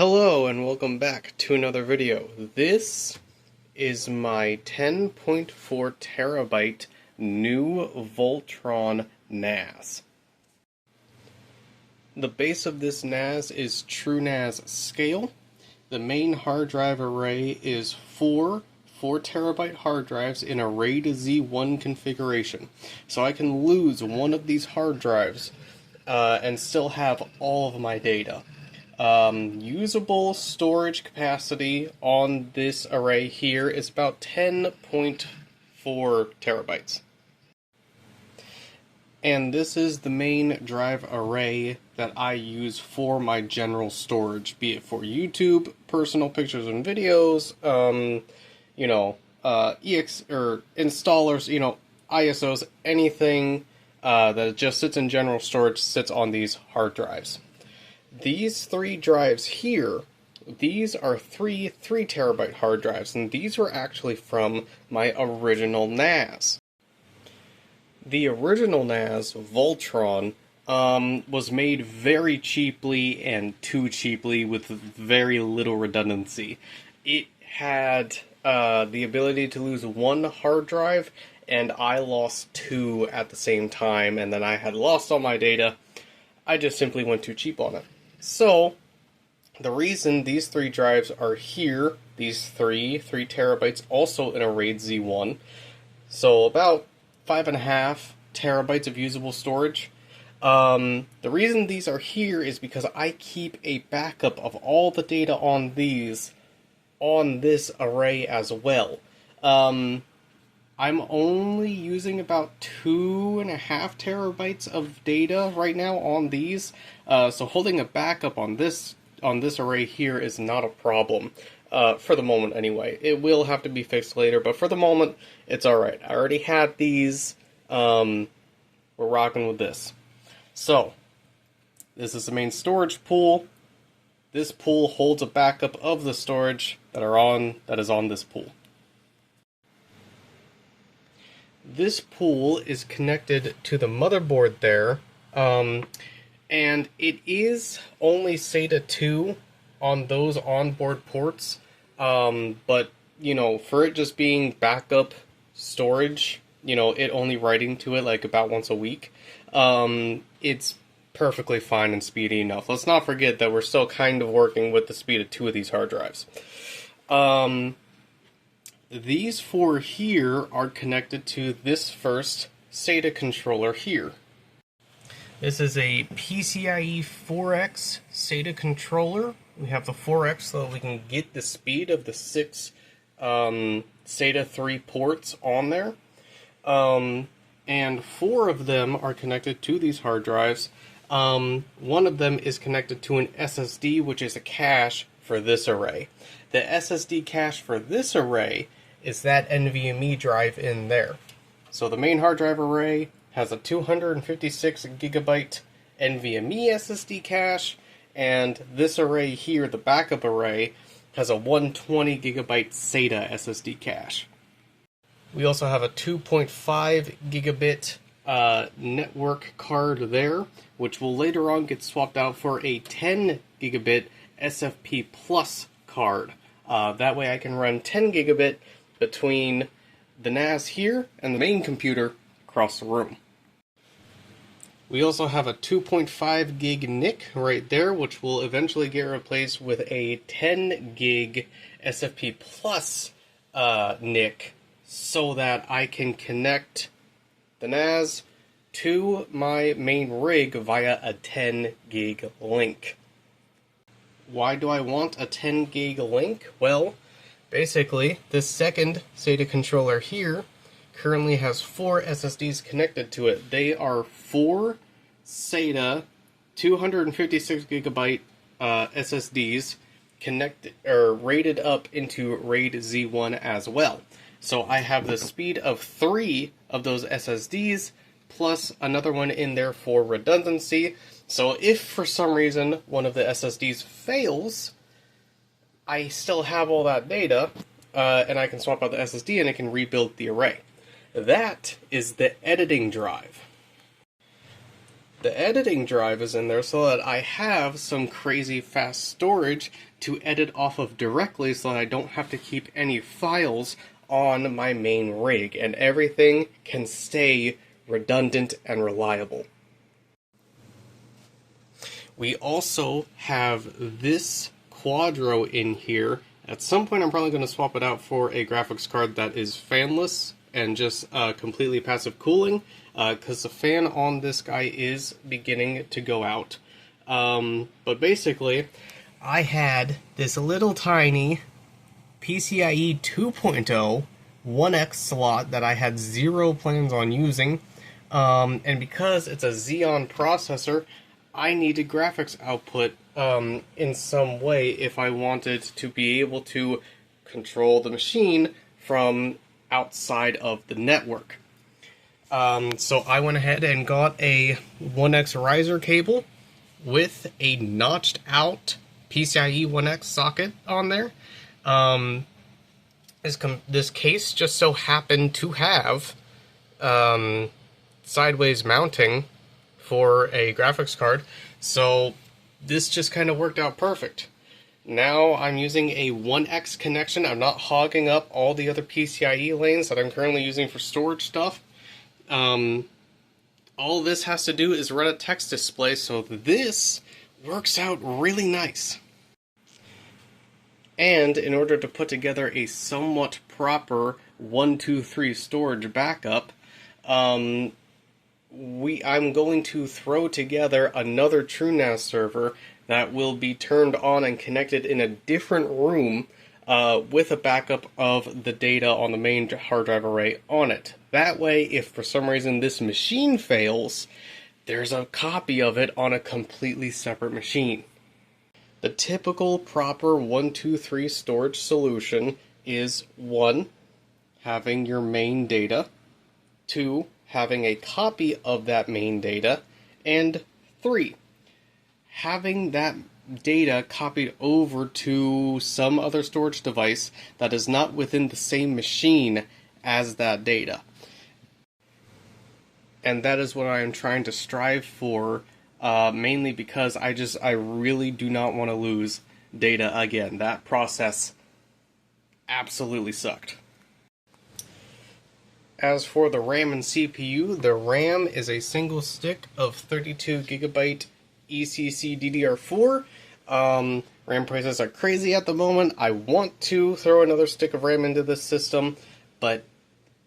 Hello and welcome back to another video. This is my 10.4 terabyte new Vaulton NAS. The base of this NAS is TrueNAS scale. The main hard drive array is four 4 terabyte hard drives in a RAID Z1 configuration. So I can lose one of these hard drives and still have all of my data. Usable storage capacity on this array here is about 10.4 terabytes. And this is the main drive array that I use for my general storage, be it for YouTube, personal pictures and videos, EX or installers, ISOs, anything that just sits in general storage sits on these hard drives. These 3 drives here, these are three 3 terabyte hard drives, and these were actually from my original NAS. The original NAS, Vaulton, was made very cheaply and too cheaply with very little redundancy. It had the ability to lose 1 hard drive, and I lost 2 at the same time, and then I had lost all my data. I just simply went too cheap on it. So, the reason these 3 drives are here, these 3 terabytes, also in a RAID Z1, so about 5.5 terabytes of usable storage. The reason these are here is because I keep a backup of all the data on these on this array as well. I'm only using about 2.5 terabytes of data right now on these, so holding a backup on this array here is not a problem, for the moment anyway. It will have to be fixed later, but for the moment, it's alright. I already had these, we're rocking with this. So, this is the main storage pool. This pool holds a backup of the storage that is on this pool. This pool is connected to the motherboard there, and it is only SATA 2 on those onboard ports, but, for it just being backup storage, it only writing to it like about once a week, it's perfectly fine and speedy enough. Let's not forget that we're still kind of working with the speed of 2 of these hard drives. These 4 here are connected to this first SATA controller here. This is a PCIe 4X SATA controller. We have the 4X so that we can get the speed of the 6 SATA 3 ports on there. And 4 of them are connected to these hard drives. One of them is connected to an SSD, which is a cache for this array. The SSD cache for this array is that NVMe drive in there. So the main hard drive array has a 256 gigabyte NVMe SSD cache, and this array here, the backup array, has a 120 gigabyte SATA SSD cache. We also have a 2.5 gigabit network card there, which will later on get swapped out for a 10 gigabit SFP Plus card. That way I can run 10 gigabit between the NAS here and the main computer across the room. We also have a 2.5 gig NIC right there, which will eventually get replaced with a 10 gig SFP Plus NIC, so that I can connect the NAS to my main rig via a 10 gig link. Why do I want a 10 gig link? Well, basically, this second SATA controller here currently has 4 SSDs connected to it. They are 4 SATA 256 gigabyte SSDs connected or rated up into RAID Z1 as well. So I have the speed of 3 of those SSDs plus another one in there for redundancy. So if for some reason one of the SSDs fails, I still have all that data, and I can swap out the SSD and it can rebuild the array. That is the editing drive. The editing drive is in there so that I have some crazy fast storage to edit off of directly so that I don't have to keep any files on my main rig, and everything can stay redundant and reliable. We also have this Quadro in here. At some point I'm probably going to swap it out for a graphics card that is fanless and just completely passive cooling, because the fan on this guy is beginning to go out. But basically, I had this little tiny PCIe 2.0 1X slot that I had zero plans on using, and because it's a Xeon processor, I needed graphics output in some way if I wanted to be able to control the machine from outside of the network. So I went ahead and got a 1X riser cable with a notched out PCIe 1X socket on there. This case just so happened to have sideways mounting for a graphics card, so this just kind of worked out perfect. Now I'm using a 1X connection. I'm not hogging up all the other PCIe lanes that I'm currently using for storage stuff. All this has to do is run a text display, so this works out really nice. And in order to put together a somewhat proper 1, 2, 3 storage backup, I'm going to throw together another TrueNAS server that will be turned on and connected in a different room with a backup of the data on the main hard drive array on it. That way, if for some reason this machine fails, there's a copy of it on a completely separate machine. The typical proper 1, 2, 3 storage solution is 1, having your main data, 2, having a copy of that main data, and 3, having that data copied over to some other storage device that is not within the same machine as that data. And that is what I am trying to strive for, mainly because I really do not want to lose data again. That process absolutely sucked. As for the RAM and CPU, the RAM is a single stick of 32GB ECC DDR4. RAM prices are crazy at the moment. I want to throw another stick of RAM into this system, but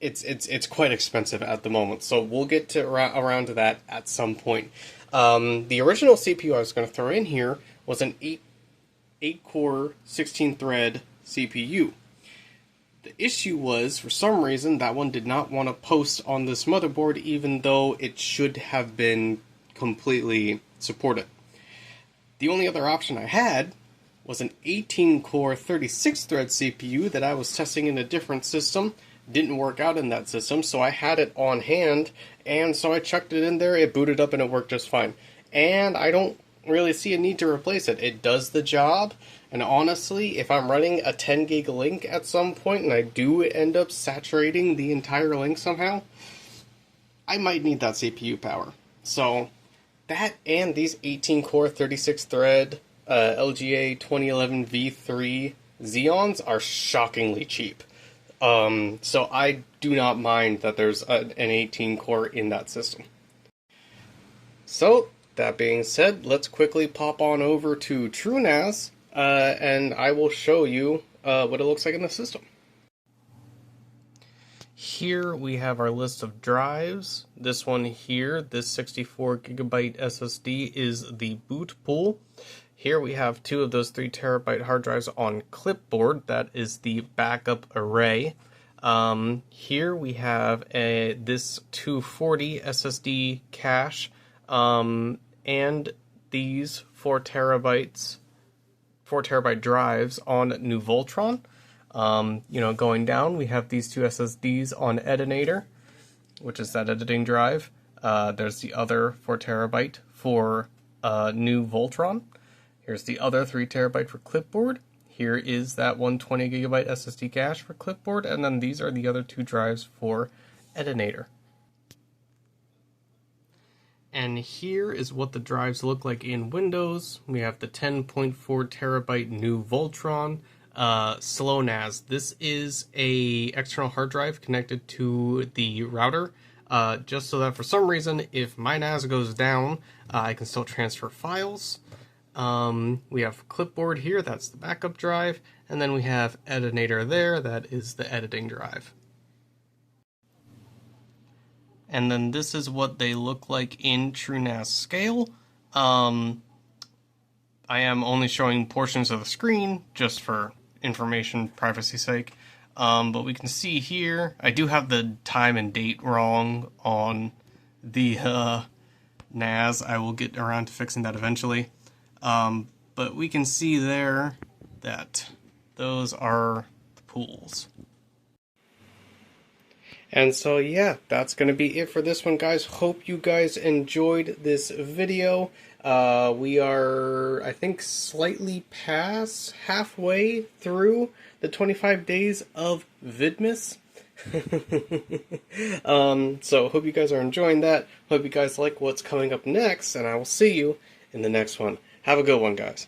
it's quite expensive at the moment, so we'll get to around to that at some point. The original CPU I was going to throw in here was an 8-core, 16-thread CPU. The issue was, for some reason, that one did not want to post on this motherboard, even though it should have been completely supported. The only other option I had was an 18-core, 36-thread CPU that I was testing in a different system. Didn't work out in that system, so I had it on hand, and so I chucked it in there, it booted up, and it worked just fine. And I don't really see a need to replace it. It does the job, and honestly, if I'm running a 10 gig link at some point, and I do end up saturating the entire link somehow, I might need that CPU power. So, that and these 18-core, 36-thread LGA 2011 V3 Xeons are shockingly cheap. So I do not mind that there's an 18-core in that system. So, that being said, let's quickly pop on over to TrueNAS, and I will show you what it looks like in the system. Here we have our list of drives. This one here, this 64GB SSD, is the boot pool. Here we have 2 of those 3TB hard drives on clipboard. That is the backup array. Here we have this 240 SSD cache, and these 4TB drives on new Vaultron. Going down, we have these 2 SSDs on Edinator, which is that editing drive. There's the other 4TB for new Vaultron. Here's the other 3TB for clipboard. Here is that 120GB SSD cache for clipboard, and then these are the other 2 drives for Edinator. And here is what the drives look like in Windows. We have the 10.4 terabyte new Vaulton slow NAS. This is a external hard drive connected to the router, just so that for some reason, if my NAS goes down, I can still transfer files. We have clipboard here, that's the backup drive, and then we have Edinator there, that is the editing drive. And then this is what they look like in true NAS scale. I am only showing portions of the screen, just for information privacy sake. But we can see here, I do have the time and date wrong on the NAS. I will get around to fixing that eventually. But we can see there that those are the pools. And so yeah, that's going to be it for this one, guys. Hope you guys enjoyed this video. We are, I think, slightly past halfway through the 25 days of Vidmas. So hope you guys are enjoying that. Hope you guys like what's coming up next, and I will see you in the next one. Have a good one, guys.